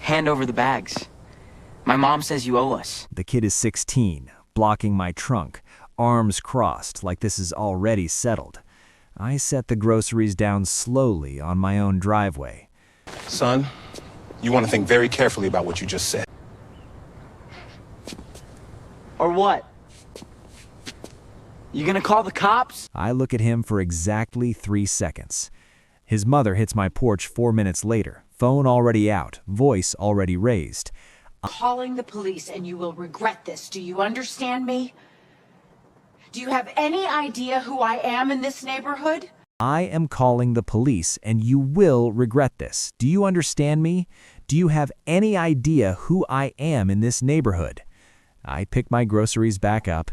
Hand over the bags. My mom says you owe us. The kid is 16, blocking my trunk, arms crossed like this is already settled. I set the groceries down slowly on my own driveway. Son, you want to think very carefully about what you just said. Or what? You gonna call the cops? I look at him for exactly 3 seconds. His mother hits my porch 4 minutes later, phone already out, voice already raised. Calling the police and you will regret this. Do you understand me? Do you have any idea who I am in this neighborhood? I am calling the police and you will regret this. Do you understand me? Do you have any idea who I am in this neighborhood? I pick my groceries back up.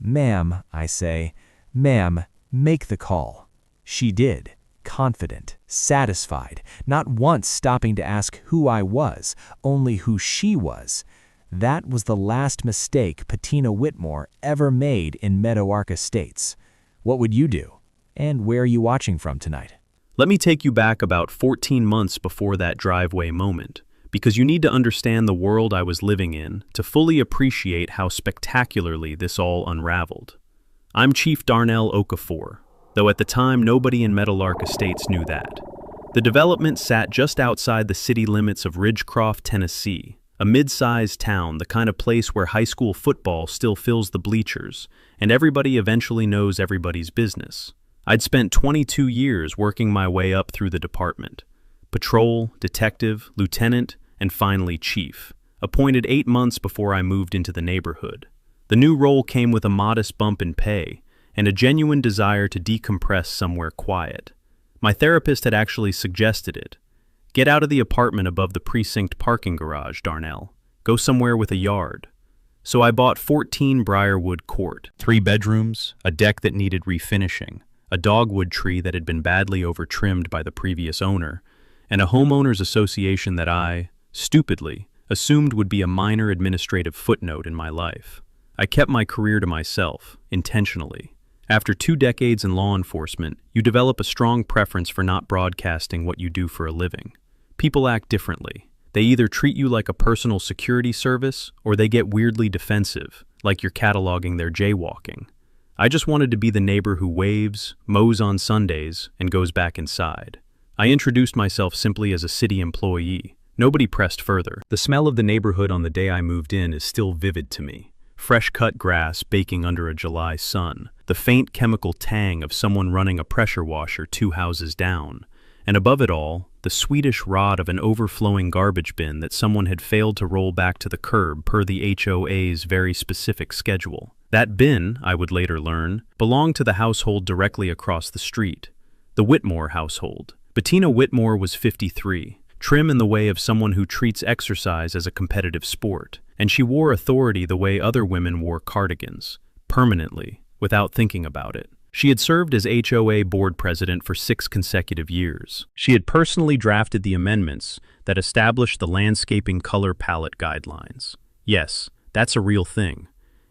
Ma'am, I say, ma'am, make the call. She did, confident, satisfied, not once stopping to ask who I was, only who she was. That was the last mistake Patina Whitmore ever made in Meadowlark Estates. What would you do? And where are you watching from tonight? Let me take you back about 14 months before that driveway moment, because you need to understand the world I was living in to fully appreciate how spectacularly this all unraveled. I'm Chief Darnell Okafor, though at the time nobody in Meadowlark Estates knew that. The development sat just outside the city limits of Ridgecroft, Tennessee, a mid-sized town, the kind of place where high school football still fills the bleachers, and everybody eventually knows everybody's business. I'd spent 22 years working my way up through the department. Patrol, detective, lieutenant, and finally chief, appointed 8 months before I moved into the neighborhood. The new role came with a modest bump in pay and a genuine desire to decompress somewhere quiet. My therapist had actually suggested it. Get out of the apartment above the precinct parking garage, Darnell. Go somewhere with a yard. So I bought 14 Briarwood Court, 3 bedrooms, a deck that needed refinishing, a dogwood tree that had been badly overtrimmed by the previous owner, and a homeowners association that I, stupidly, assumed would be a minor administrative footnote in my life. I kept my career to myself, intentionally. After 2 decades in law enforcement, you develop a strong preference for not broadcasting what you do for a living. People act differently. They either treat you like a personal security service, or they get weirdly defensive, like you're cataloging their jaywalking. I just wanted to be the neighbor who waves, mows on Sundays, and goes back inside. I introduced myself simply as a city employee. Nobody pressed further. The smell of the neighborhood on the day I moved in is still vivid to me. Fresh-cut grass baking under a July sun, the faint chemical tang of someone running a pressure washer 2 houses down, and above it all, the sweetish rot of an overflowing garbage bin that someone had failed to roll back to the curb per the HOA's very specific schedule. That bin, I would later learn, belonged to the household directly across the street, the Whitmore household. Patina Whitmore was 53, trim in the way of someone who treats exercise as a competitive sport, and she wore authority the way other women wore cardigans, permanently, without thinking about it. She had served as HOA board president for 6 consecutive years. She had personally drafted the amendments that established the landscaping color palette guidelines. Yes, that's a real thing.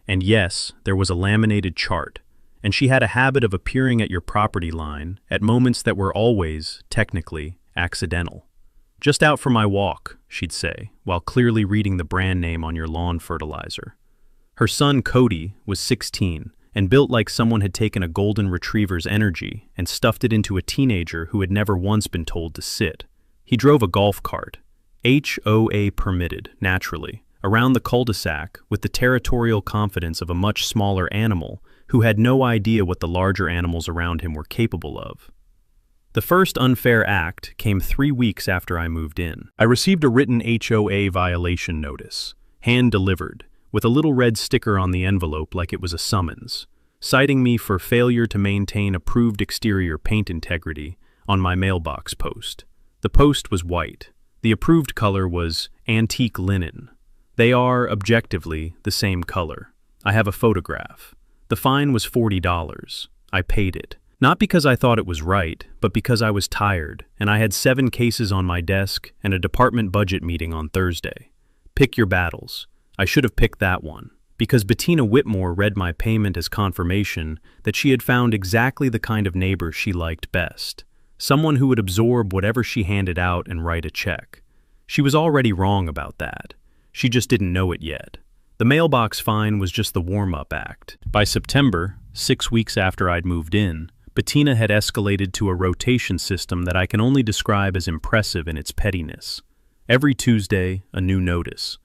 And yes, there was a laminated chart, and she had a habit of appearing at your property line at moments that were always, technically, accidental. Just out for my walk, she'd say, while clearly reading the brand name on your lawn fertilizer. Her son, Cody, was 16 and built like someone had taken a golden retriever's energy and stuffed it into a teenager who had never once been told to sit. He drove a golf cart, HOA permitted, naturally, around the cul-de-sac with the territorial confidence of a much smaller animal who had no idea what the larger animals around him were capable of. The first unfair act came 3 weeks after I moved in. I received a written HOA violation notice, hand-delivered, with a little red sticker on the envelope like it was a summons, citing me for failure to maintain approved exterior paint integrity on my mailbox post. The post was white. The approved color was antique linen. They are, objectively, the same color. I have a photograph. The fine was $40. I paid it. Not because I thought it was right, but because I was tired, and I had 7 cases on my desk and a department budget meeting on Thursday. Pick your battles. I should have picked that one, because Patina Whitmore read my payment as confirmation that she had found exactly the kind of neighbor she liked best. Someone who would absorb whatever she handed out and write a check. She was already wrong about that. She just didn't know it yet. The mailbox fine was just the warm-up act. By September, 6 weeks after I'd moved in, Bettina had escalated to a rotation system that I can only describe as impressive in its pettiness. Every Tuesday, a new notice.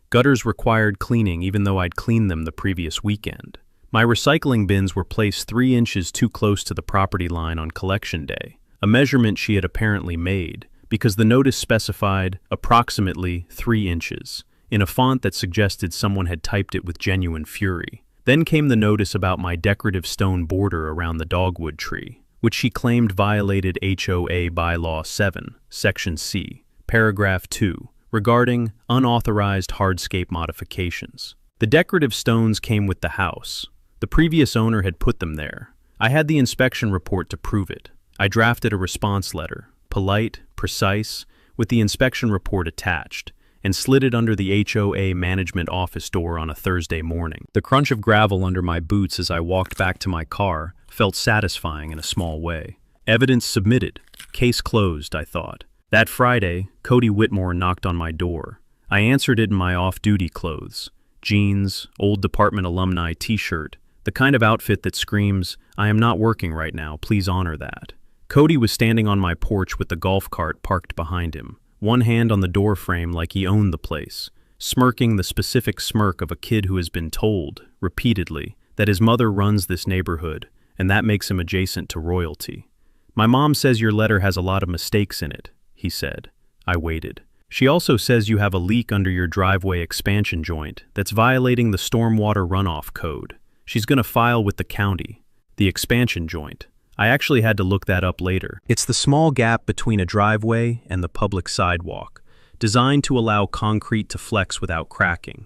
Gutters required cleaning even though I'd cleaned them the previous weekend. My recycling bins were placed 3 inches too close to the property line on collection day, a measurement she had apparently made, because the notice specified approximately 3 inches, in a font that suggested someone had typed it with genuine fury. Then came the notice about my decorative stone border around the dogwood tree, which she claimed violated HOA Bylaw 7, Section C, Paragraph 2, regarding unauthorized hardscape modifications. The decorative stones came with the house. The previous owner had put them there. I had the inspection report to prove it. I drafted a response letter, polite, precise, with the inspection report attached, and slid it under the HOA management office door on a Thursday morning. The crunch of gravel under my boots as I walked back to my car felt satisfying in a small way. Evidence submitted. Case closed, I thought. That Friday, Cody Whitmore knocked on my door. I answered it in my off-duty clothes. Jeans, old department alumni t-shirt, the kind of outfit that screams, "I am not working right now, please honor that." Cody was standing on my porch with the golf cart parked behind him, one hand on the door frame like he owned the place, smirking the specific smirk of a kid who has been told, repeatedly, that his mother runs this neighborhood, and that makes him adjacent to royalty. "My mom says your letter has a lot of mistakes in it," he said. I waited. "She also says you have a leak under your driveway expansion joint that's violating the stormwater runoff code. She's going to file with the county." The expansion joint. I actually had to look that up later. It's the small gap between a driveway and the public sidewalk, designed to allow concrete to flex without cracking.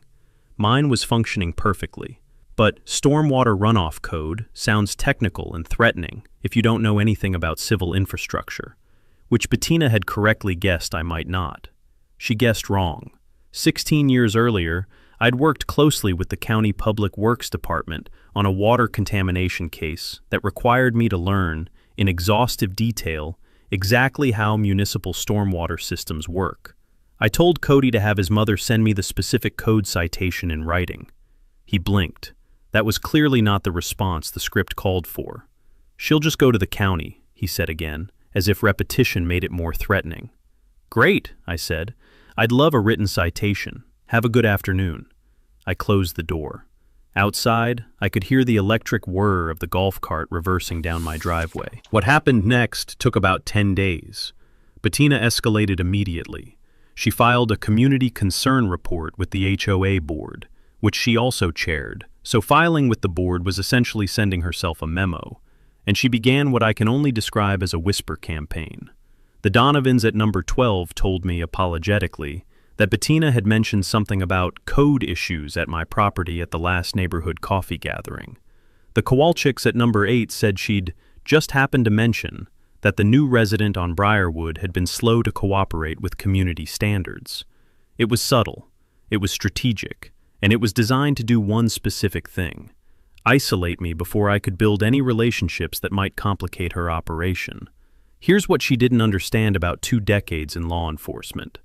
Mine was functioning perfectly. But stormwater runoff code sounds technical and threatening if you don't know anything about civil infrastructure, which Bettina had correctly guessed I might not. She guessed wrong. 16 years earlier, I'd worked closely with the County Public Works Department on a water contamination case that required me to learn, in exhaustive detail, exactly how municipal stormwater systems work. I told Cody to have his mother send me the specific code citation in writing. He blinked. That was clearly not the response the script called for. "She'll just go to the county," he said again, as if repetition made it more threatening. "Great," I said. "I'd love a written citation. Have a good afternoon." I closed the door. Outside, I could hear the electric whir of the golf cart reversing down my driveway. What happened next took about 10 days. Bettina escalated immediately. She filed a community concern report with the HOA board, which she also chaired, so filing with the board was essentially sending herself a memo, and she began what I can only describe as a whisper campaign. The Donovans at number 12 told me apologetically that Bettina had mentioned something about code issues at my property at the last neighborhood coffee gathering. The Kowalczyks at number 8 said she'd just happened to mention that the new resident on Briarwood had been slow to cooperate with community standards. It was subtle, it was strategic, and it was designed to do one specific thing: isolate me before I could build any relationships that might complicate her operation. Here's what she didn't understand about 2 decades in law enforcement.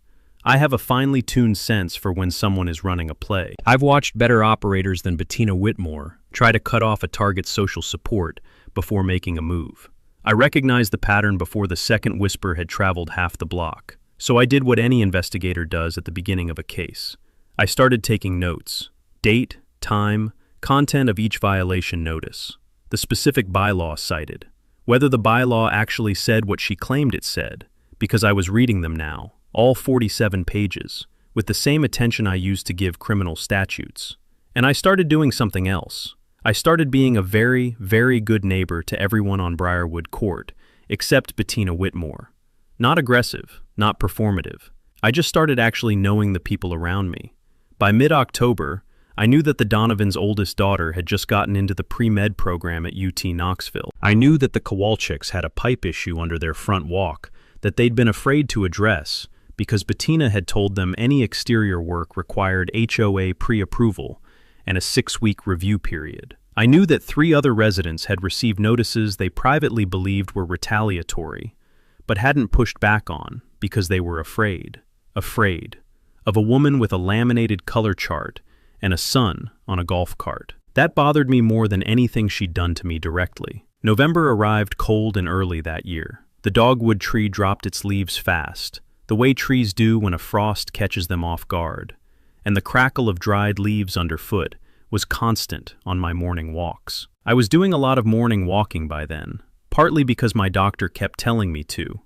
I have a finely tuned sense for when someone is running a play. I've watched better operators than Bettina Whitmore try to cut off a target's social support before making a move. I recognized the pattern before the second whisper had traveled half the block. So I did what any investigator does at the beginning of a case. I started taking notes: date, time, content of each violation notice, the specific bylaw cited, whether the bylaw actually said what she claimed it said, because I was reading them now, all 47 pages, with the same attention I used to give criminal statutes. And I started doing something else. I started being a very, very good neighbor to everyone on Briarwood Court, except Bettina Whitmore. Not aggressive, not performative. I just started actually knowing the people around me. By mid-October, I knew that the Donovans' oldest daughter had just gotten into the pre-med program at UT Knoxville. I knew that the Kowalczyks had a pipe issue under their front walk that they'd been afraid to address because Bettina had told them any exterior work required HOA pre-approval and a 6-week review period. I knew that 3 other residents had received notices they privately believed were retaliatory, but hadn't pushed back on because they were afraid. afraid, of a woman with a laminated color chart and a son on a golf cart. That bothered me more than anything she'd done to me directly. November arrived cold and early that year. The dogwood tree dropped its leaves fast, the way trees do when a frost catches them off guard, and the crackle of dried leaves underfoot was constant on my morning walks. I was doing a lot of morning walking by then, partly because my doctor kept telling me to,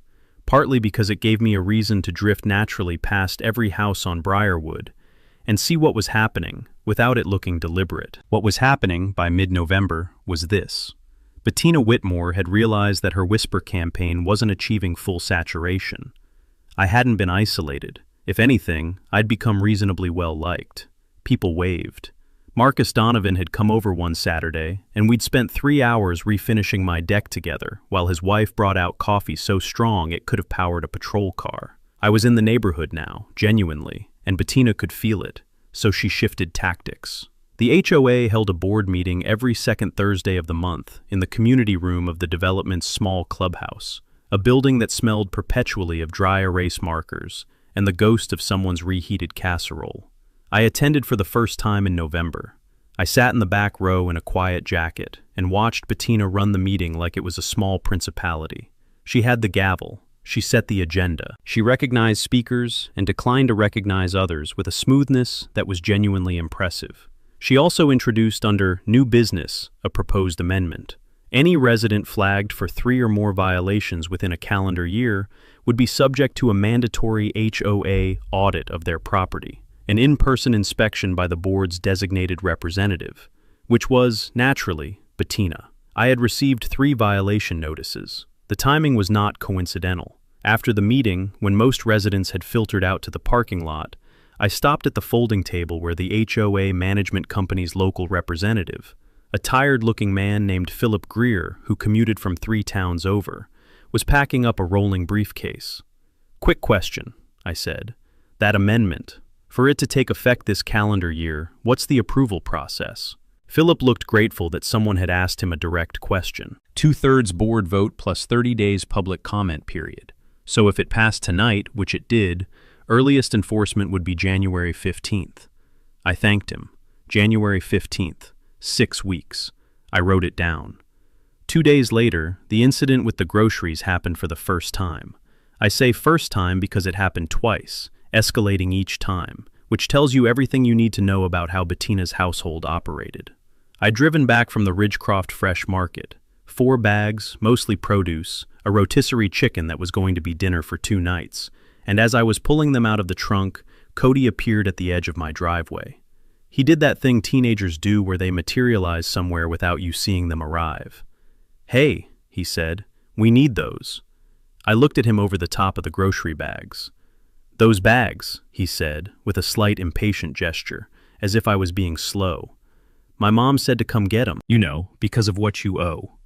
partly because it gave me a reason to drift naturally past every house on Briarwood and see what was happening without it looking deliberate. What was happening by mid-November was this. Bettina Whitmore had realized that her whisper campaign wasn't achieving full saturation. I hadn't been isolated. If anything, I'd become reasonably well-liked. People waved. Marcus Donovan had come over one Saturday, and we'd spent 3 hours refinishing my deck together while his wife brought out coffee so strong it could have powered a patrol car. I was in the neighborhood now, genuinely, and Bettina could feel it, so she shifted tactics. The HOA held a board meeting every second Thursday of the month in the community room of the development's small clubhouse, a building that smelled perpetually of dry erase markers and the ghost of someone's reheated casserole. I attended for the first time in November. I sat in the back row in a quiet jacket and watched Bettina run the meeting like it was a small principality. She had the gavel. She set the agenda. She recognized speakers and declined to recognize others with a smoothness that was genuinely impressive. She also introduced under new business a proposed amendment. Any resident flagged for 3 or more violations within a calendar year would be subject to a mandatory HOA audit of their property, an in-person inspection by the board's designated representative, which was, naturally, Bettina. I had received 3 violation notices. The timing was not coincidental. After the meeting, when most residents had filtered out to the parking lot, I stopped at the folding table where the HOA management company's local representative, a tired-looking man named Philip Greer, who commuted from 3 towns over, was packing up a rolling briefcase. "Quick question," I said. "That amendment, for it to take effect this calendar year, what's the approval process?" Philip looked grateful that someone had asked him a direct question. 2/3 board vote plus 30 days public comment period. So if it passed tonight, which it did, earliest enforcement would be January 15th. I thanked him. January 15th. 6 weeks. I wrote it down. 2 days later, the incident with the groceries happened for the first time. I say first time because it happened twice, escalating each time, which tells you everything you need to know about how Bettina's household operated. I'd driven back from the Ridgecroft Fresh Market. 4 bags, mostly produce, a rotisserie chicken that was going to be dinner for 2 nights, and as I was pulling them out of the trunk, Cody appeared at the edge of my driveway. He did that thing teenagers do where they materialize somewhere without you seeing them arrive. "Hey," he said, "we need those." I looked at him over the top of the grocery bags. "Those bags," he said, with a slight impatient gesture, as if I was being slow. "My mom said to come get 'em, you know, because of what you owe."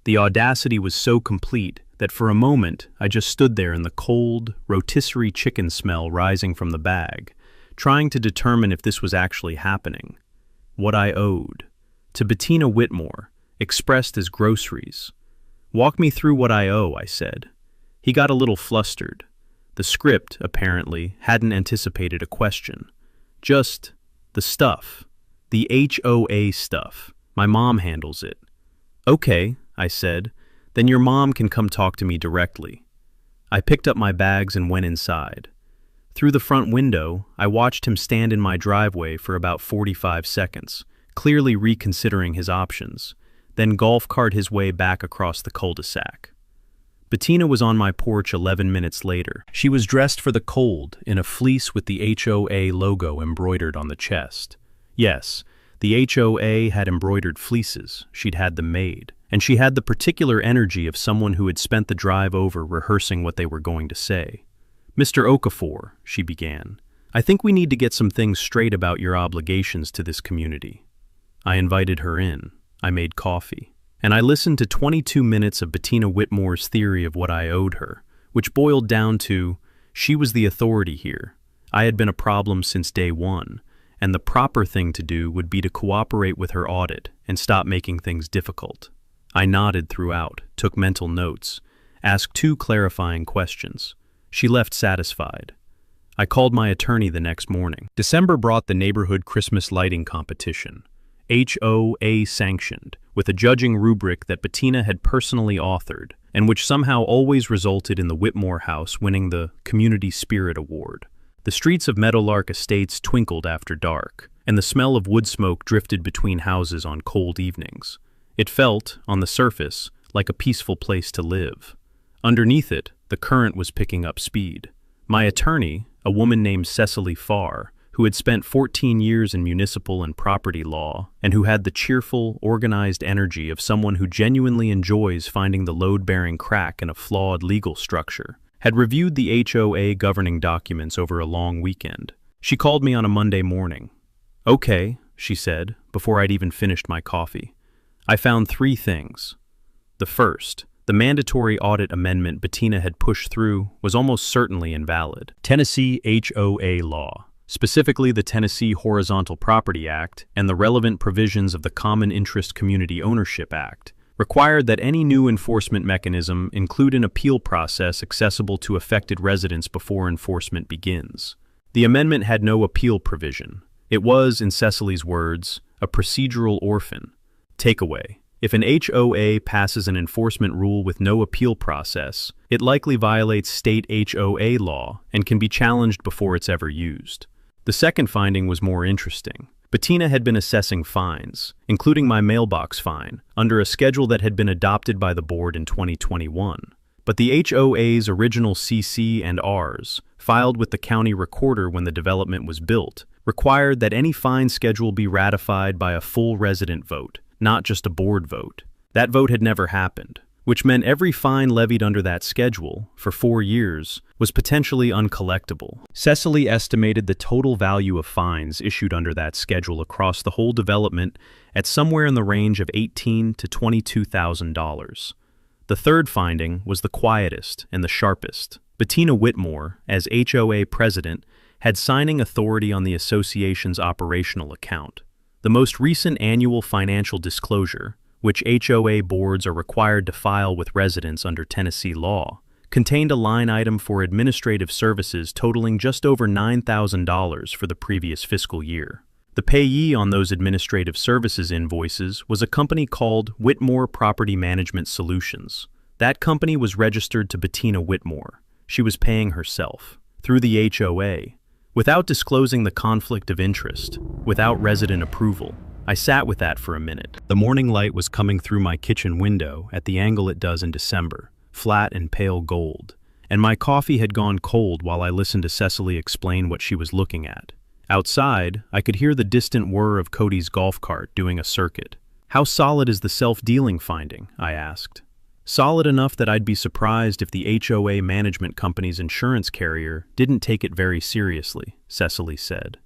The audacity was so complete that for a moment I just stood there in the cold, rotisserie chicken smell rising from the bag, trying to determine if this was actually happening. What I owed. To Bettina Whitmore, expressed as groceries. "Walk me through what I owe," I said. He got a little flustered. The script, apparently, hadn't anticipated a question. Just the stuff. The HOA stuff. My mom handles it. "Okay," I said, "then your mom can come talk to me directly." I picked up my bags and went inside. Through the front window, I watched him stand in my driveway for about 45 seconds, clearly reconsidering his options, then golf cart his way back across the cul-de-sac. Bettina was on my porch 11 minutes later. She was dressed for the cold in a fleece with the HOA logo embroidered on the chest. Yes, the HOA had embroidered fleeces. She'd had them made. And she had the particular energy of someone who had spent the drive over rehearsing what they were going to say. "Mr. Okafor," she began, "I think we need to get some things straight about your obligations to this community." I invited her in. I made coffee. And I listened to 22 minutes of Bettina Whitmore's theory of what I owed her, which boiled down to, she was the authority here. I had been a problem since day one, and the proper thing to do would be to cooperate with her audit and stop making things difficult. I nodded throughout, took mental notes, asked 2 clarifying questions. She left satisfied. I called my attorney the next morning. December brought the neighborhood Christmas lighting competition, HOA sanctioned, with a judging rubric that Bettina had personally authored, and which somehow always resulted in the Whitmore house winning the Community Spirit Award. The streets of Meadowlark Estates twinkled after dark, and the smell of wood smoke drifted between houses on cold evenings. It felt, on the surface, like a peaceful place to live. Underneath it, the current was picking up speed. My attorney, a woman named Cecily Farr, who had spent 14 years in municipal and property law, and who had the cheerful, organized energy of someone who genuinely enjoys finding the load-bearing crack in a flawed legal structure, had reviewed the HOA governing documents over a long weekend. She called me on a Monday morning. "Okay," she said, before I'd even finished my coffee. "I found 3 things. The first, the mandatory audit amendment Bettina had pushed through was almost certainly invalid. Tennessee HOA law, specifically the Tennessee Horizontal Property Act and the relevant provisions of the Common Interest Community Ownership Act, required that any new enforcement mechanism include an appeal process accessible to affected residents before enforcement begins. The amendment had no appeal provision. It was, in Cecily's words, a procedural orphan. Takeaway: if an HOA passes an enforcement rule with no appeal process, it likely violates state HOA law and can be challenged before it's ever used. The second finding was more interesting. Bettina had been assessing fines, including my mailbox fine, under a schedule that had been adopted by the board in 2021. But the HOA's original CC and Rs, filed with the county recorder when the development was built, required that any fine schedule be ratified by a full resident vote, not just a board vote. That vote had never happened, which meant every fine levied under that schedule, for 4 years, was potentially uncollectible. Cecily estimated the total value of fines issued under that schedule across the whole development at somewhere in the range of $18,000 to $22,000. The third finding was the quietest and the sharpest. Bettina Whitmore, as HOA president, had signing authority on the association's operational account. The most recent annual financial disclosure, which HOA boards are required to file with residents under Tennessee law, contained a line item for administrative services totaling just over $9,000 for the previous fiscal year. The payee on those administrative services invoices was a company called Whitmore Property Management Solutions. That company was registered to Bettina Whitmore. She was paying herself, through the HOA, without disclosing the conflict of interest, without resident approval. I sat with that for a minute. The morning light was coming through my kitchen window at the angle it does in December, flat and pale gold, and my coffee had gone cold while I listened to Cecily explain what she was looking at. Outside, I could hear the distant whir of Cody's golf cart doing a circuit. "How solid is the self-dealing finding?" I asked. "Solid enough that I'd be surprised if the HOA management company's insurance carrier didn't take it very seriously," Cecily said.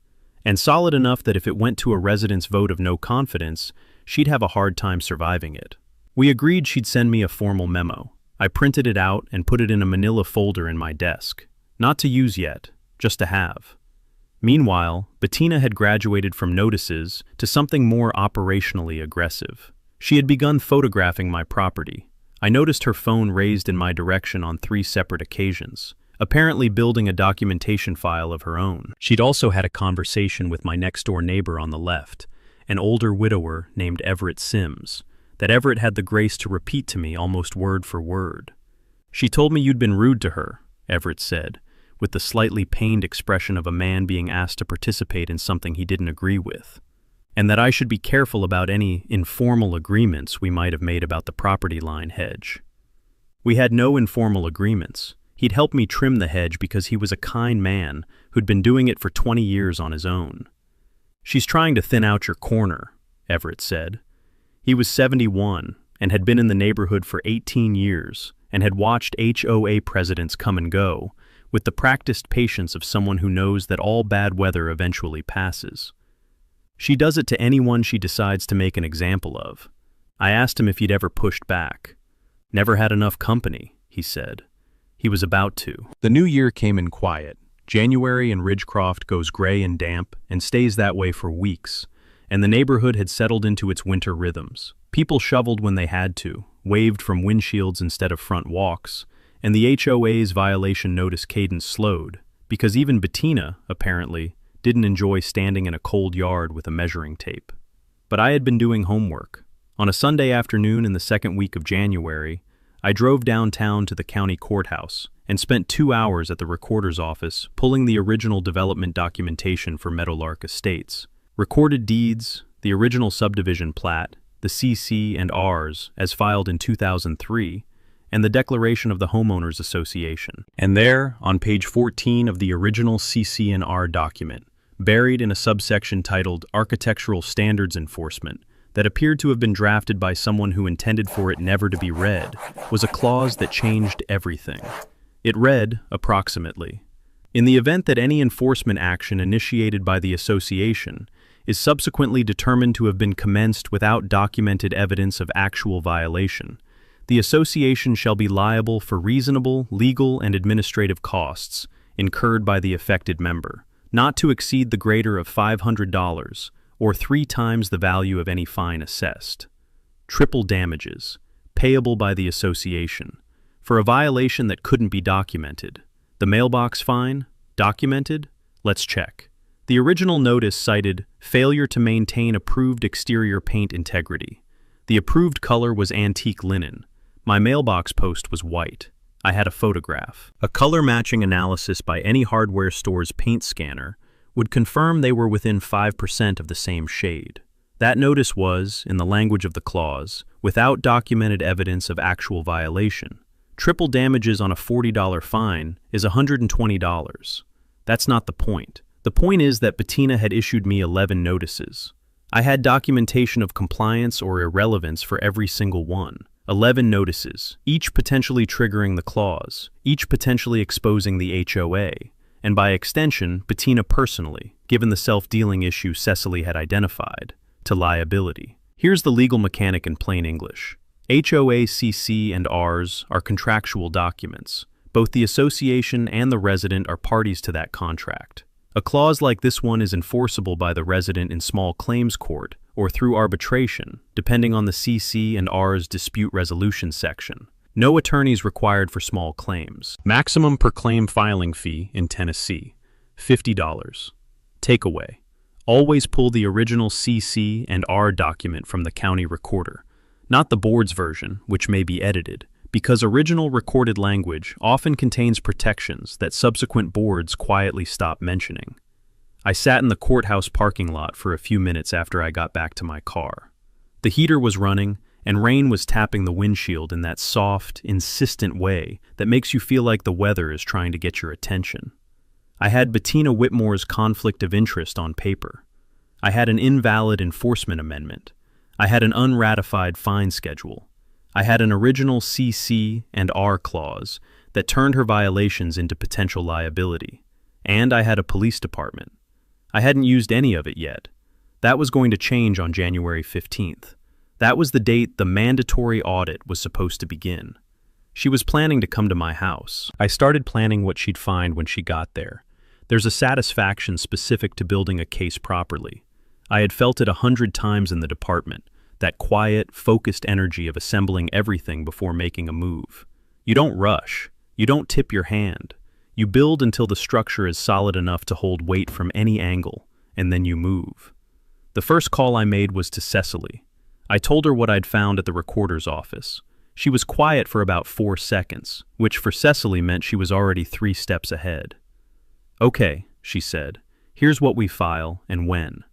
"And solid enough that if it went to a resident's vote of no confidence, she'd have a hard time surviving it." We agreed she'd send me a formal memo. I printed it out and put it in a manila folder in my desk. Not to use yet, just to have. Meanwhile, Bettina had graduated from notices to something more operationally aggressive. She had begun photographing my property. I noticed her phone raised in my direction on 3 separate occasions, apparently building a documentation file of her own. She'd also had a conversation with my next-door neighbor on the left, an older widower named Everett Sims, that Everett had the grace to repeat to me almost word for word. "She told me you'd been rude to her," Everett said, with the slightly pained expression of a man being asked to participate in something he didn't agree with, "and that I should be careful about any informal agreements we might have made about the property line hedge." We had no informal agreements. He'd helped me trim the hedge because he was a kind man who'd been doing it for 20 years on his own. "She's trying to thin out your corner," Everett said. He was 71 and had been in the neighborhood for 18 years and had watched HOA presidents come and go with the practiced patience of someone who knows that all bad weather eventually passes. "She does it to anyone she decides to make an example of." I asked him if he'd ever pushed back. "Never had enough company," he said. He was about to. The new year came in quiet. January in Ridgecroft goes gray and damp and stays that way for weeks, and the neighborhood had settled into its winter rhythms. People shoveled when they had to, waved from windshields instead of front walks, and the HOA's violation notice cadence slowed, because even Bettina, apparently, didn't enjoy standing in a cold yard with a measuring tape. But I had been doing homework. On a Sunday afternoon in the second week of January, I drove downtown to the county courthouse and spent 2 hours at the recorder's office pulling the original development documentation for Meadowlark Estates. Recorded deeds, the original subdivision plat, the CC and Rs as filed in 2003, and the declaration of the Homeowners Association. And there, on page 14 of the original CC and R document, buried in a subsection titled Architectural Standards Enforcement, that appeared to have been drafted by someone who intended for it never to be read, was a clause that changed everything. It read, approximately, "In the event that any enforcement action initiated by the association is subsequently determined to have been commenced without documented evidence of actual violation, the association shall be liable for reasonable, legal, and administrative costs incurred by the affected member, not to exceed the greater of $500, or 3 times the value of any fine assessed. Triple damages, payable by the association, for a violation that couldn't be documented. The mailbox fine? Documented? Let's check." The original notice cited failure to maintain approved exterior paint integrity. The approved color was antique linen. My mailbox post was white. I had a photograph. A color matching analysis by any hardware store's paint scanner would confirm they were within 5% of the same shade. That notice was, in the language of the clause, without documented evidence of actual violation. Triple damages on a $40 fine is $120. That's not the point. The point is that Bettina had issued me 11 notices. I had documentation of compliance or irrelevance for every single one. 11 notices, each potentially triggering the clause, each potentially exposing the HOA, and by extension, Bettina personally, given the self-dealing issue Cecily had identified, to liability. Here's the legal mechanic in plain English. HOA, CC, and Rs are contractual documents. Both the association and the resident are parties to that contract. A clause like this one is enforceable by the resident in small claims court or through arbitration, depending on the CC and R's dispute resolution section. No attorneys required for small claims. Maximum per claim filing fee in Tennessee, $50. Takeaway: always pull the original CC and R document from the county recorder, not the board's version, which may be edited, because original recorded language often contains protections that subsequent boards quietly stop mentioning. I sat in the courthouse parking lot for a few minutes after I got back to my car. The heater was running, and rain was tapping the windshield in that soft, insistent way that makes you feel like the weather is trying to get your attention. I had Bettina Whitmore's conflict of interest on paper. I had an invalid enforcement amendment. I had an unratified fine schedule. I had an original CC and R clause that turned her violations into potential liability. And I had a police department. I hadn't used any of it yet. That was going to change on January 15th. That was the date the mandatory audit was supposed to begin. She was planning to come to my house. I started planning what she'd find when she got there. There's a satisfaction specific to building a case properly. I had felt it 100 times in the department. That quiet, focused energy of assembling everything before making a move. You don't rush. You don't tip your hand. You build until the structure is solid enough to hold weight from any angle, and then you move. The first call I made was to Cecily. I told her what I'd found at the recorder's office. She was quiet for about 4 seconds, which for Cecily meant she was already 3 steps ahead. "Okay," she said. "Here's what we file and when."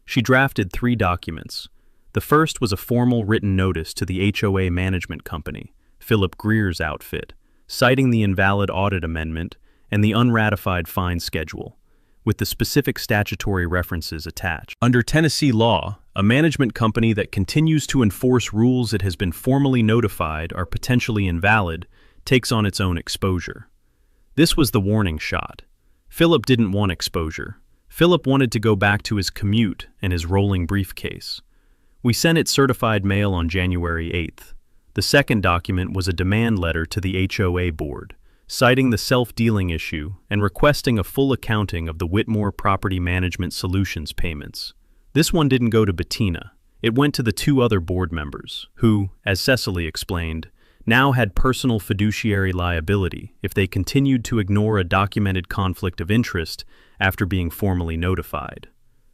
She drafted 3 documents. The first was a formal written notice to the HOA management company, Philip Greer's outfit, citing the invalid audit amendment and the unratified fine schedule, with the specific statutory references attached. Under Tennessee law, a management company that continues to enforce rules it has been formally notified are potentially invalid takes on its own exposure. This was the warning shot. Philip didn't want exposure. Philip wanted to go back to his commute and his rolling briefcase. We sent it certified mail on January 8th. The second document was a demand letter to the HOA board, citing the self-dealing issue and requesting a full accounting of the Whitmore Property Management Solutions payments. This one didn't go to Bettina. It went to the 2 other board members, who, as Cecily explained, now had personal fiduciary liability if they continued to ignore a documented conflict of interest after being formally notified.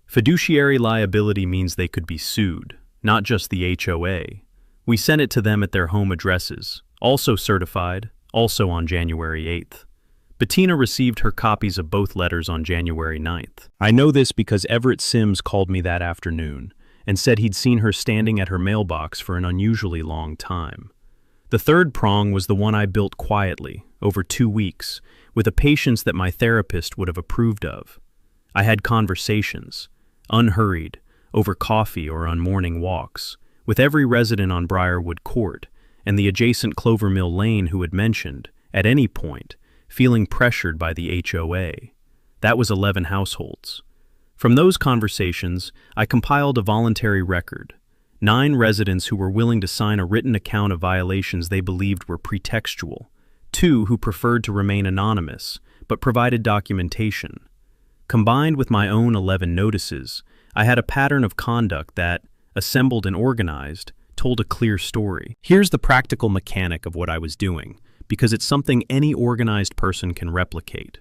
Fiduciary liability means they could be sued, not just the HOA. We sent it to them at their home addresses, also certified, also on January 8th. Bettina received her copies of both letters on January 9th. I know this because Everett Sims called me that afternoon and said he'd seen her standing at her mailbox for an unusually long time. The third prong was the one I built quietly, over 2 weeks, with a patience that my therapist would have approved of. I had conversations, unhurried, over coffee or on morning walks, with every resident on Briarwood Court and the adjacent Clovermill Lane who had mentioned, at any point, feeling pressured by the HOA. That was 11 households. From those conversations, I compiled a voluntary record. 9 residents who were willing to sign a written account of violations they believed were pretextual. 2 who preferred to remain anonymous, but provided documentation. Combined with my own 11 notices, I had a pattern of conduct that, assembled and organized, told a clear story. Here's the practical mechanic of what I was doing, because it's something any organized person can replicate.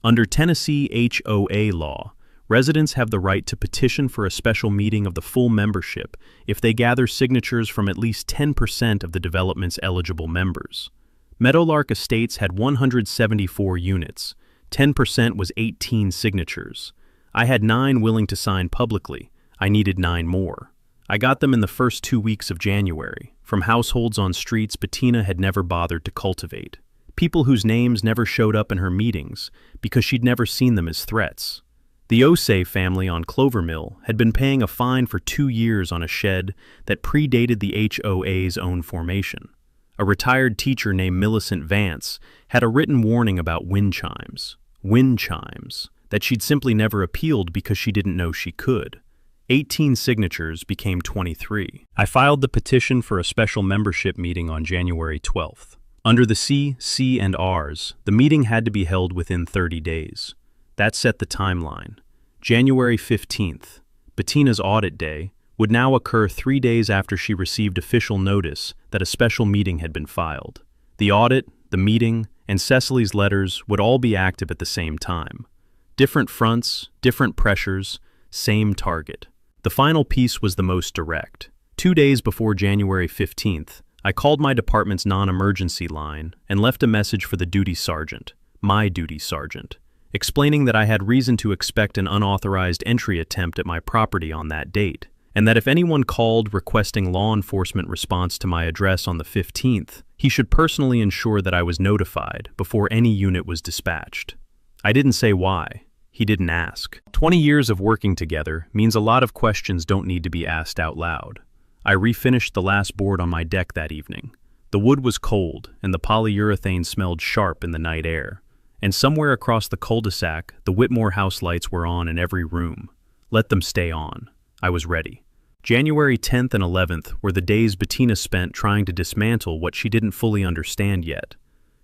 Under Tennessee HOA law, residents have the right to petition for a special meeting of the full membership if they gather signatures from at least 10% of the development's eligible members. Meadowlark Estates had 174 units. 10% was 18 signatures. I had 9 willing to sign publicly. I needed 9 more. I got them in the first 2 weeks of January, from households on streets Bettina had never bothered to cultivate. People whose names never showed up in her meetings because she'd never seen them as threats. The Osei family on Clovermill had been paying a fine for 2 years on a shed that predated the HOA's own formation. A retired teacher named Millicent Vance had a written warning about wind chimes, that she'd simply never appealed because she didn't know she could. 18 signatures became 23. I filed the petition for a special membership meeting on January 12th. Under the C&Rs, the meeting had to be held within 30 days. That set the timeline. January 15th, Bettina's audit day, would now occur 3 days after she received official notice that a special meeting had been filed. The audit, the meeting, and Cecily's letters would all be active at the same time. Different fronts, different pressures, same target. The final piece was the most direct. 2 days before January 15th, I called my department's non-emergency line and left a message for the duty sergeant, my duty sergeant, explaining that I had reason to expect an unauthorized entry attempt at my property on that date, and that if anyone called requesting law enforcement response to my address on the 15th, he should personally ensure that I was notified before any unit was dispatched. I didn't say why. He didn't ask. 20 years of working together means a lot of questions don't need to be asked out loud. I refinished the last board on my deck that evening. The wood was cold, and the polyurethane smelled sharp in the night air. And somewhere across the cul-de-sac, the Whitmore house lights were on in every room. Let them stay on. I was ready. January 10th and 11th were the days Bettina spent trying to dismantle what she didn't fully understand yet.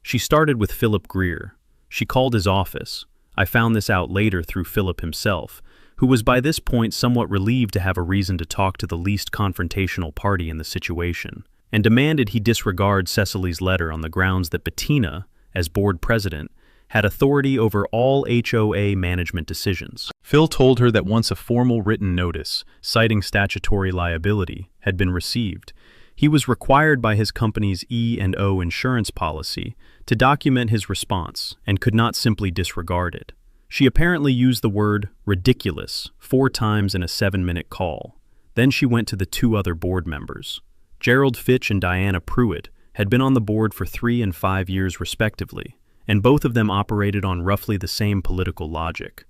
She started with Philip Greer. She called his office. I found this out later through Philip himself, who was by this point somewhat relieved to have a reason to talk to the least confrontational party in the situation, and demanded he disregard Cecily's letter on the grounds that Bettina, as board president, had authority over all HOA management decisions. Phil told her that once a formal written notice, citing statutory liability, had been received, he was required by his company's E&O insurance policy to document his response and could not simply disregard it. She apparently used the word ridiculous 4 times in a 7-minute call. Then she went to the 2 other board members. Gerald Fitch and Diana Pruitt had been on the board for 3 and 5 years respectively, and both of them operated on roughly the same political logic.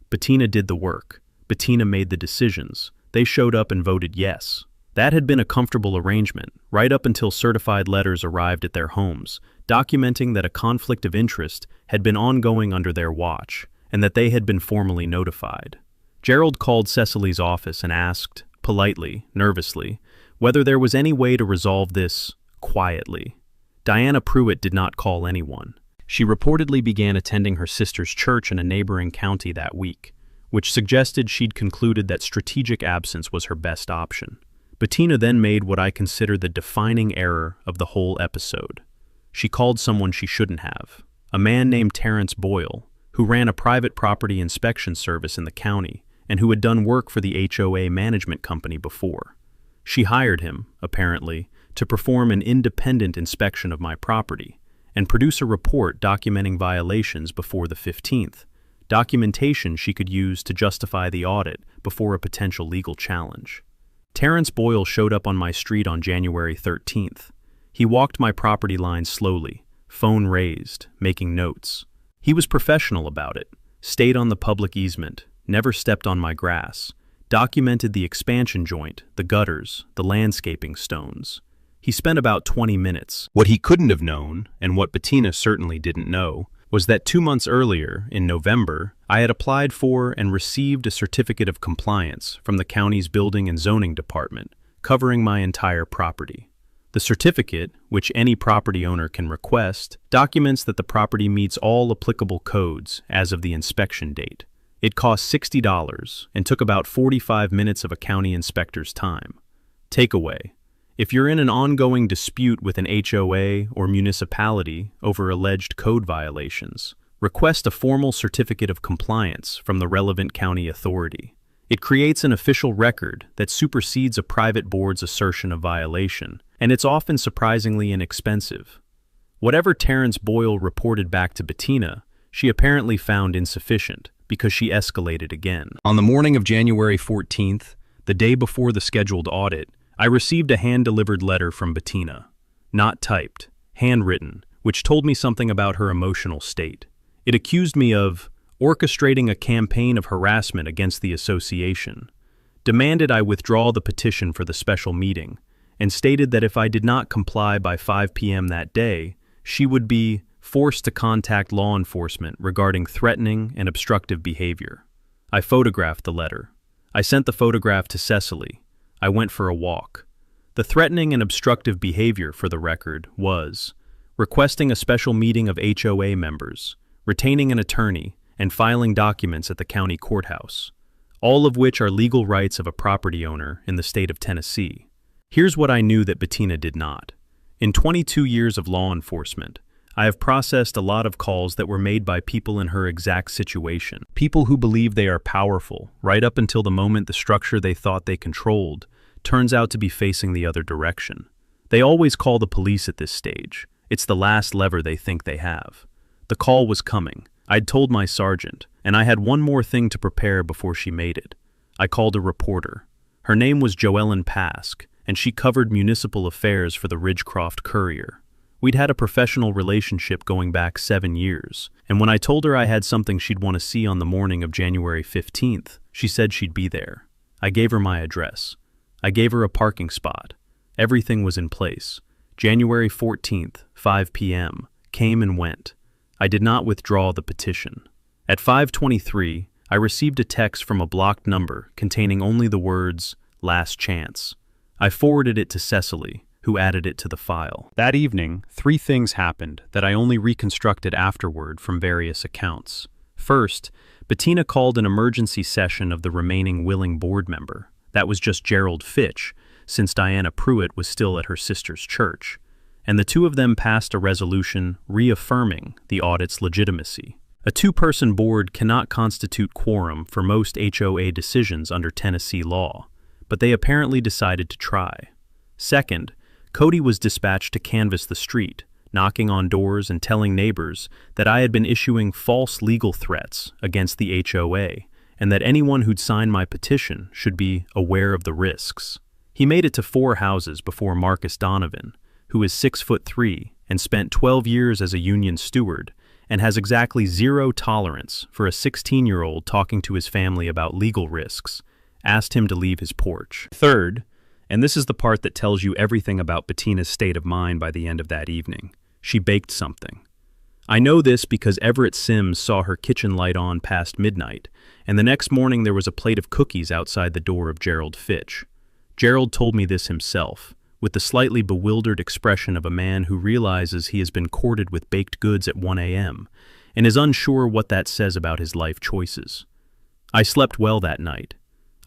Bettina did the work. Bettina made the decisions. They showed up and voted yes. That had been a comfortable arrangement, right up until certified letters arrived at their homes, documenting that a conflict of interest had been ongoing under their watch, and that they had been formally notified. Gerald called Cecily's office and asked, politely, nervously, whether there was any way to resolve this quietly. Diana Pruitt did not call anyone. She reportedly began attending her sister's church in a neighboring county that week, which suggested she'd concluded that strategic absence was her best option. Bettina then made what I consider the defining error of the whole episode. She called someone she shouldn't have, a man named Terrence Boyle, who ran a private property inspection service in the county and who had done work for the HOA management company before. She hired him, apparently, to perform an independent inspection of my property and produce a report documenting violations before the 15th, documentation she could use to justify the audit before a potential legal challenge. Terrence Boyle showed up on my street on January 13th. He walked my property line slowly, phone raised, making notes. He was professional about it, stayed on the public easement, never stepped on my grass, documented the expansion joint, the gutters, the landscaping stones. He spent about 20 minutes. What he couldn't have known, and what Bettina certainly didn't know, was that 2 months earlier, in November, I had applied for and received a certificate of compliance from the county's Building and Zoning Department, covering my entire property. The certificate, which any property owner can request, documents that the property meets all applicable codes as of the inspection date. It cost $60 and took about 45 minutes of a county inspector's time. Takeaway: if you're in an ongoing dispute with an HOA or municipality over alleged code violations, request a formal certificate of compliance from the relevant county authority. It creates an official record that supersedes a private board's assertion of violation, and it's often surprisingly inexpensive. Whatever Terrence Boyle reported back to Bettina, she apparently found insufficient because she escalated again. On the morning of January 14th, the day before the scheduled audit, I received a hand-delivered letter from Bettina, not typed, handwritten, which told me something about her emotional state. It accused me of orchestrating a campaign of harassment against the association, demanded I withdraw the petition for the special meeting, and stated that if I did not comply by 5 p.m. that day, she would be forced to contact law enforcement regarding threatening and obstructive behavior. I photographed the letter. I sent the photograph to Cecily. I went for a walk. The threatening and obstructive behavior, for the record, was requesting a special meeting of HOA members, retaining an attorney, and filing documents at the county courthouse, all of which are legal rights of a property owner in the state of Tennessee. Here's what I knew that Bettina did not. In 22 years of law enforcement, I have processed a lot of calls that were made by people in her exact situation. People who believe they are powerful, right up until the moment the structure they thought they controlled turns out to be facing the other direction. They always call the police at this stage. It's the last lever they think they have. The call was coming. I'd told my sergeant, and I had one more thing to prepare before she made it. I called a reporter. Her name was Joellen Pask, and she covered municipal affairs for the Ridgecroft Courier. We'd had a professional relationship going back 7 years, and when I told her I had something she'd want to see on the morning of January 15th, she said she'd be there. I gave her my address. I gave her a parking spot. Everything was in place. January 14th, 5 p.m., came and went. I did not withdraw the petition. At 5:23, I received a text from a blocked number containing only the words, "Last chance." I forwarded it to Cecily, who added it to the file. That evening, 3 things happened that I only reconstructed afterward from various accounts. First, Bettina called an emergency session of the remaining willing board member. That was just Gerald Fitch, since Diana Pruitt was still at her sister's church, and the two of them passed a resolution reaffirming the audit's legitimacy. A 2-person board cannot constitute quorum for most HOA decisions under Tennessee law, but they apparently decided to try. Second, Cody was dispatched to canvass the street, knocking on doors and telling neighbors that I had been issuing false legal threats against the HOA, and that anyone who'd sign my petition should be aware of the risks. He made it to 4 houses before Marcus Donovan, who is 6'3" and spent 12 years as a union steward, and has exactly 0 tolerance for a 16-year-old talking to his family about legal risks, asked him to leave his porch. Third, and this is the part that tells you everything about Bettina's state of mind by the end of that evening, she baked something. I know this because Everett Sims saw her kitchen light on past midnight, and the next morning there was a plate of cookies outside the door of Gerald Fitch. Gerald told me this himself, with the slightly bewildered expression of a man who realizes he has been courted with baked goods at 1 a.m. and is unsure what that says about his life choices. I slept well that night.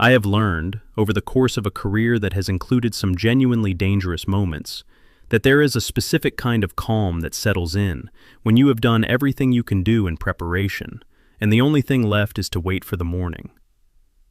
I have learned, over the course of a career that has included some genuinely dangerous moments, that there is a specific kind of calm that settles in when you have done everything you can do in preparation, and the only thing left is to wait for the morning.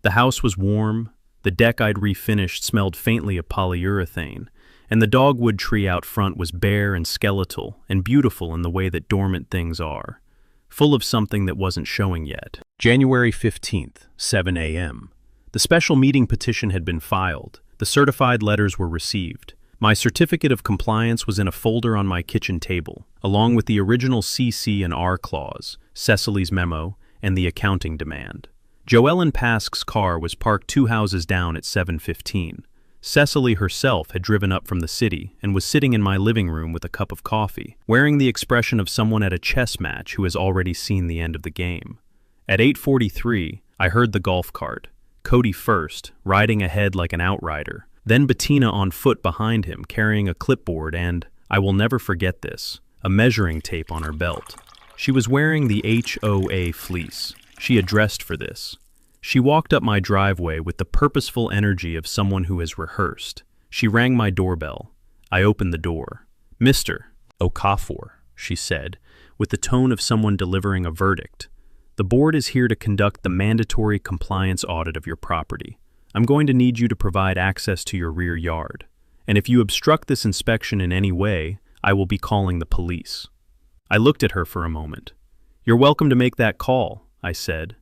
The house was warm, the deck I'd refinished smelled faintly of polyurethane, and the dogwood tree out front was bare and skeletal and beautiful in the way that dormant things are, full of something that wasn't showing yet. January 15th, 7 a.m. The special meeting petition had been filed. The certified letters were received. My certificate of compliance was in a folder on my kitchen table, along with the original CC and R clause, Cecily's memo, and the accounting demand. Joellen Pask's car was parked 2 houses down at 7:15. Cecily herself had driven up from the city and was sitting in my living room with a cup of coffee, wearing the expression of someone at a chess match who has already seen the end of the game. At 8:43, I heard the golf cart. Cody first, riding ahead like an outrider, then Bettina on foot behind him carrying a clipboard and, I will never forget this, a measuring tape on her belt. She was wearing the HOA fleece. She had dressed for this. She walked up my driveway with the purposeful energy of someone who has rehearsed. She rang my doorbell. I opened the door. "Mr. Okafor," she said, with the tone of someone delivering a verdict. "The board is here to conduct the mandatory compliance audit of your property. I'm going to need you to provide access to your rear yard. And if you obstruct this inspection in any way, I will be calling the police." I looked at her for a moment. "You're welcome to make that call," I said.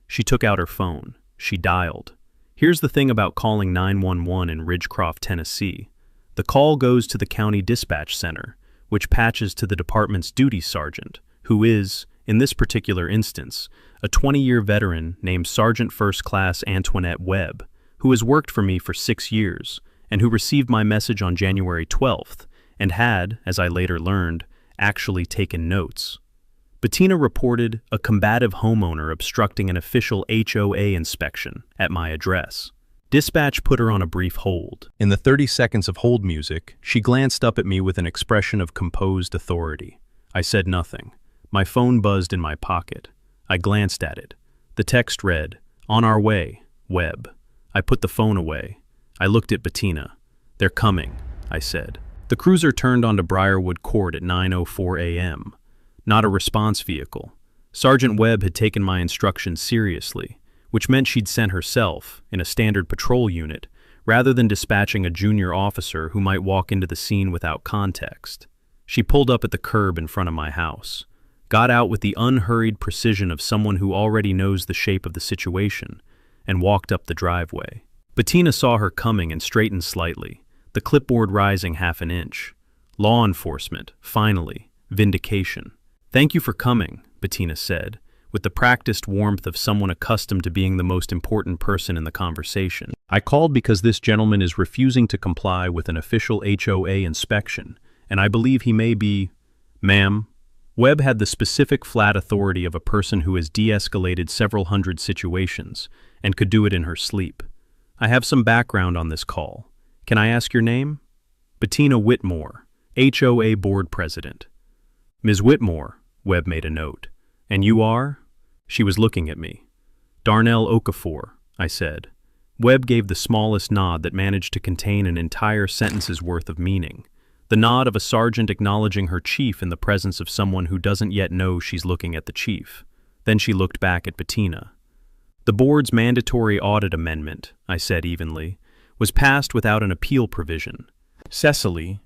She took out her phone. She dialed. Here's the thing about calling 911 in Ridgecroft, Tennessee. The call goes to the county dispatch center, which patches to the department's duty sergeant, who is, in this particular instance, a 20-year veteran named Sergeant First Class Antoinette Webb, who has worked for me for 6 years, and who received my message on January 12th, and had, as I later learned, actually taken notes. Bettina reported a combative homeowner obstructing an official HOA inspection at my address. Dispatch put her on a brief hold. In the 30 seconds of hold music, she glanced up at me with an expression of composed authority. I said nothing. My phone buzzed in my pocket. I glanced at it. The text read, "On our way, Webb." I put the phone away. I looked at Bettina. "They're coming," I said. The cruiser turned onto Briarwood Court at 9:04 a.m. Not a response vehicle. Sergeant Webb had taken my instructions seriously, which meant she'd sent herself, in a standard patrol unit, rather than dispatching a junior officer who might walk into the scene without context. She pulled up at the curb in front of my house, got out with the unhurried precision of someone who already knows the shape of the situation, and walked up the driveway. Bettina saw her coming and straightened slightly, the clipboard rising half an inch. Law enforcement, finally, vindication. "Thank you for coming," Bettina said, with the practiced warmth of someone accustomed to being the most important person in the conversation. "I called because this gentleman is refusing to comply with an official HOA inspection, and I believe he may be—" "Ma'am." Webb had the specific flat authority of a person who has de-escalated several hundred situations and could do it in her sleep. "I have some background on this call. Can I ask your name?" "Bettina Whitmore, HOA board president." "Ms. Whitmore," Webb made a note. "And you are?" She was looking at me. "Darnell Okafor," I said. Webb gave the smallest nod that managed to contain an entire sentence's worth of meaning. The nod of a sergeant acknowledging her chief in the presence of someone who doesn't yet know she's looking at the chief. Then she looked back at Bettina. "The board's mandatory audit amendment," I said evenly, "was passed without an appeal provision. Cecily,"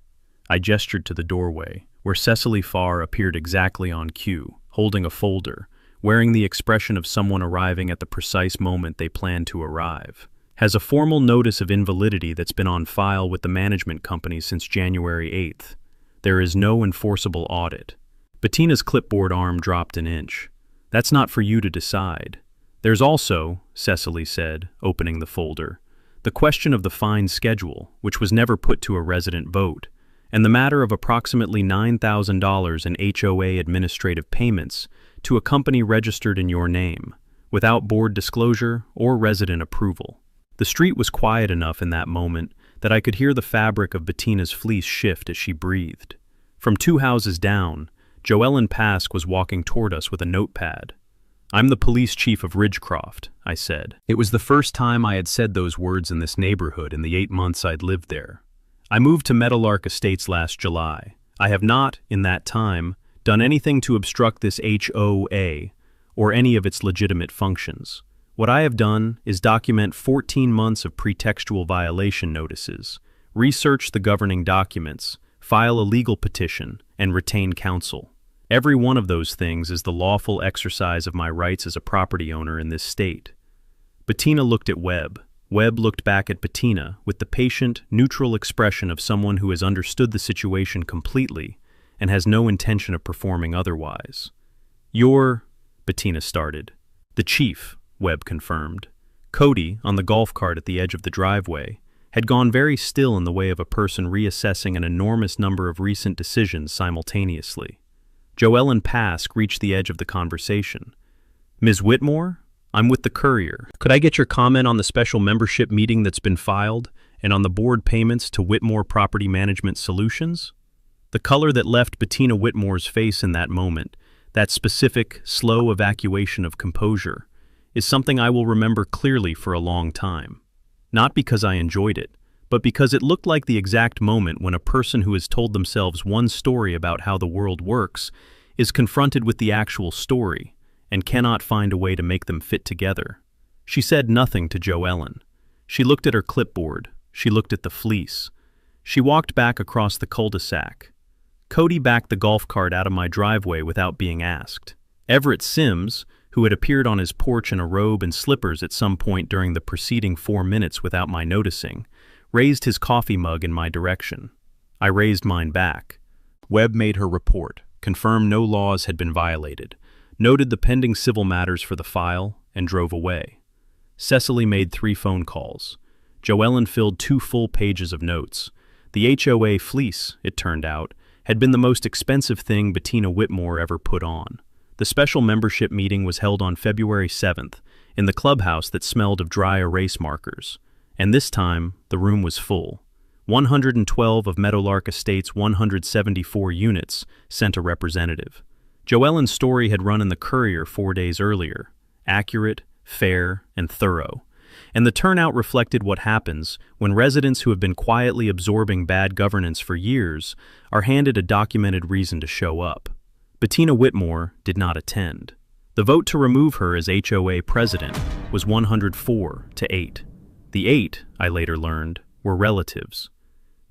I gestured to the doorway, where Cecily Farr appeared exactly on cue, holding a folder, wearing the expression of someone arriving at the precise moment they planned to arrive, "has a formal notice of invalidity that's been on file with the management company since January 8th. There is no enforceable audit." Bettina's clipboard arm dropped an inch. "That's not for you to decide. There's also," Cecily said, opening the folder, "the question of the fine schedule, which was never put to a resident vote, and the matter of approximately $9,000 in HOA administrative payments to a company registered in your name, without board disclosure or resident approval." The street was quiet enough in that moment that I could hear the fabric of Bettina's fleece shift as she breathed. From 2 houses down, Joellen Pask was walking toward us with a notepad. "I'm the police chief of Ridgecroft," I said. It was the first time I had said those words in this neighborhood in the 8 months I'd lived there. I moved to Meadowlark Estates last July. I have not, in that time, done anything to obstruct this HOA or any of its legitimate functions. What I have done is document 14 months of pretextual violation notices, research the governing documents, file a legal petition, and retain counsel. Every one of those things is the lawful exercise of my rights as a property owner in this state. Bettina looked at Webb. Webb looked back at Bettina with the patient, neutral expression of someone who has understood the situation completely and has no intention of performing otherwise. "You're," Bettina started. "The chief," Webb confirmed. Cody, on the golf cart at the edge of the driveway, had gone very still in the way of a person reassessing an enormous number of recent decisions simultaneously. Joellen Pask reached the edge of the conversation. "Ms. Whitmore, I'm with the Courier. Could I get your comment on the special membership meeting that's been filed and on the board payments to Whitmore Property Management Solutions?" The color that left Bettina Whitmore's face in that moment, that specific, slow evacuation of composure, is something I will remember clearly for a long time. Not because I enjoyed it, but because it looked like the exact moment when a person who has told themselves one story about how the world works is confronted with the actual story and cannot find a way to make them fit together. She said nothing to Joellen. She looked at her clipboard. She looked at the fleece. She walked back across the cul-de-sac. Cody backed the golf cart out of my driveway without being asked. Everett Sims, who had appeared on his porch in a robe and slippers at some point during the preceding 4 minutes without my noticing, raised his coffee mug in my direction. I raised mine back. Webb made her report, confirmed no laws had been violated, noted the pending civil matters for the file, and drove away. Cecily made 3 phone calls. Joellen filled 2 full pages of notes. The HOA fleece, it turned out, had been the most expensive thing Bettina Whitmore ever put on. The special membership meeting was held on February 7th in the clubhouse that smelled of dry erase markers. And this time, the room was full. 112 of Meadowlark Estates' 174 units sent a representative. Joellen's story had run in the Courier 4 days earlier, accurate, fair, and thorough. And the turnout reflected what happens when residents who have been quietly absorbing bad governance for years are handed a documented reason to show up. Bettina Whitmore did not attend. The vote to remove her as HOA president was 104 to 8. The 8, I later learned, were relatives.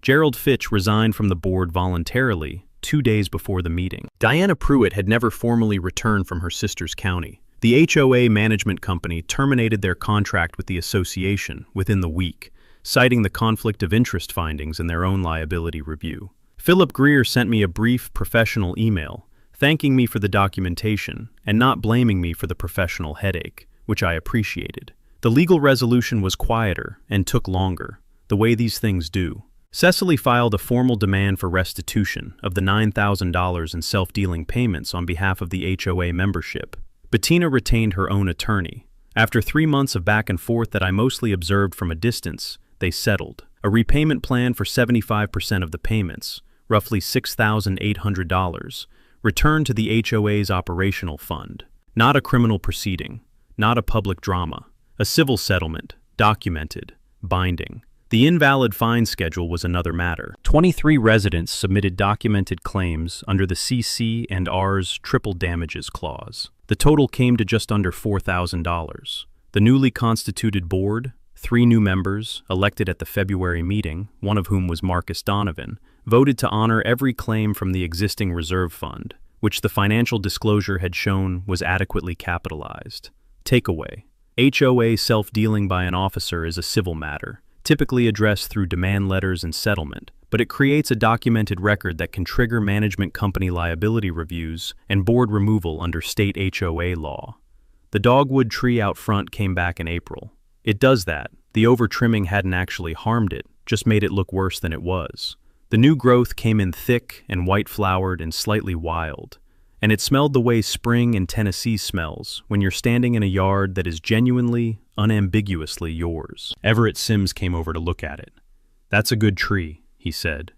Gerald Fitch resigned from the board voluntarily 2 days before the meeting. Diana Pruitt had never formally returned from her sister's county. The HOA management company terminated their contract with the association within the week, citing the conflict of interest findings in their own liability review. Philip Greer sent me a brief professional email, thanking me for the documentation and not blaming me for the professional headache, which I appreciated. The legal resolution was quieter and took longer, the way these things do. Cecily filed a formal demand for restitution of the $9,000 in self-dealing payments on behalf of the HOA membership. Bettina retained her own attorney. After 3 months of back and forth that I mostly observed from a distance, they settled. A repayment plan for 75% of the payments, roughly $6,800, returned to the HOA's operational fund. Not a criminal proceeding, not a public drama. A civil settlement, documented, binding. The invalid fine schedule was another matter. 23 residents submitted documented claims under the CC and R's triple damages clause. The total came to just under $4,000. The newly constituted board, 3 new members, elected at the February meeting, one of whom was Marcus Donovan, voted to honor every claim from the existing reserve fund, which the financial disclosure had shown was adequately capitalized. Takeaway. HOA self-dealing by an officer is a civil matter, typically addressed through demand letters and settlement, but it creates a documented record that can trigger management company liability reviews and board removal under state HOA law. The dogwood tree out front came back in April. It does that. The over-trimming hadn't actually harmed it, just made it look worse than it was. The new growth came in thick and white-flowered and slightly wild, and it smelled the way spring in Tennessee smells when you're standing in a yard that is genuinely, unambiguously yours. Everett Sims came over to look at it. "That's a good tree," he said.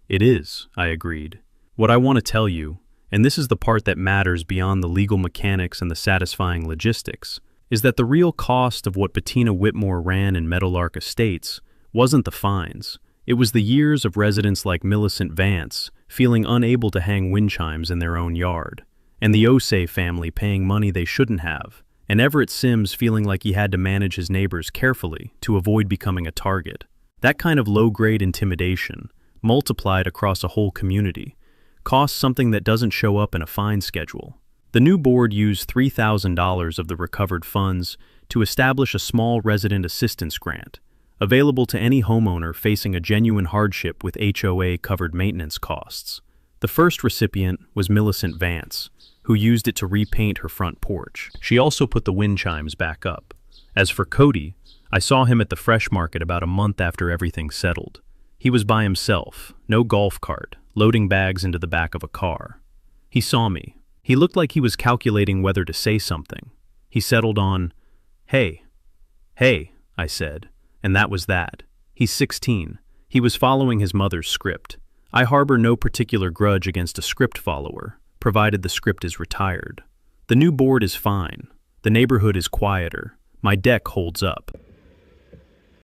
"It is," I agreed. "What I want to tell you, and this is the part that matters beyond the legal mechanics and the satisfying logistics, is that the real cost of what Bettina Whitmore ran in Meadowlark Estates wasn't the fines. It was the years of residents like Millicent Vance feeling unable to hang wind chimes in their own yard, and the Osei family paying money they shouldn't have, and Everett Sims feeling like he had to manage his neighbors carefully to avoid becoming a target. That kind of low-grade intimidation, multiplied across a whole community, costs something that doesn't show up in a fine schedule. The new board used $3,000 of the recovered funds to establish a small resident assistance grant, available to any homeowner facing a genuine hardship with HOA-covered maintenance costs. The first recipient was Millicent Vance, who used it to repaint her front porch. She also put the wind chimes back up. As for Cody, I saw him at the Fresh Market about a month after everything settled. He was by himself, no golf cart, loading bags into the back of a car. He saw me. He looked like he was calculating whether to say something. He settled on, "Hey." "Hey," I said, and that was that. He's 16. He was following his mother's script. I harbor no particular grudge against a script follower, provided the script is retired. The new board is fine. The neighborhood is quieter. My deck holds up.